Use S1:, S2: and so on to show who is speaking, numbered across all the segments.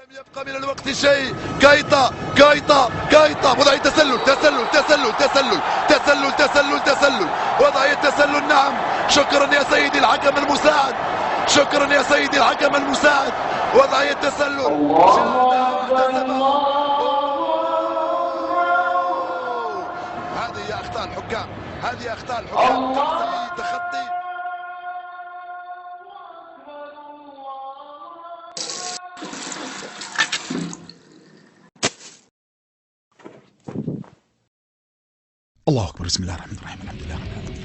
S1: لم يبقى من الوقت شيء. كايتا وضعية تسلل وضعية تسلل. نعم، شكرا يا سيدي الحكم المساعد، شكرا يا سيدي الحكم المساعد. وضعية تسلل. هذه أخطاء الحكام، هذه أخطاء الحكام. تخطي.
S2: الله أكبر. بسم الله الرحمن الرحيم. الحمد لله رب العالمين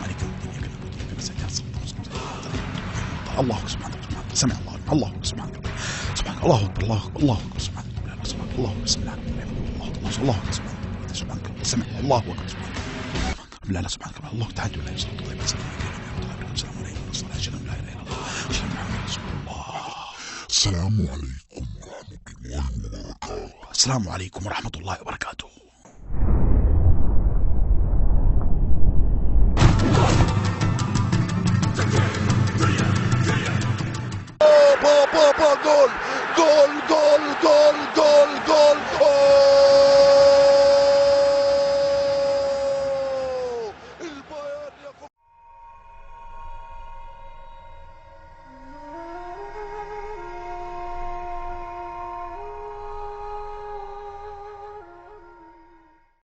S2: مالك يوم الدين إياك نعبد وإياك نستعين اهدنا الصراط المستقيم. الله أكبر. سبحان الله سمع الله. الله أكبر. سبحان الله الله أكبر. الله أكبر. سبحان الله الله أكبر. بسم الله الرحمن الرحيم. الله أكبر. سبحان الله سمع الله أكبر. سبحان الله لا سبحانك الله تعالى ولا يصلي طيب. السلام عليكم السلام عليكم الصلاة أشهد أن لا إله إلا الله أشهد أن محمدا رسول الله.
S3: السلام عليكم ورحمة الله وبركاته.
S2: السلام عليكم ورحمة الله وبركاته.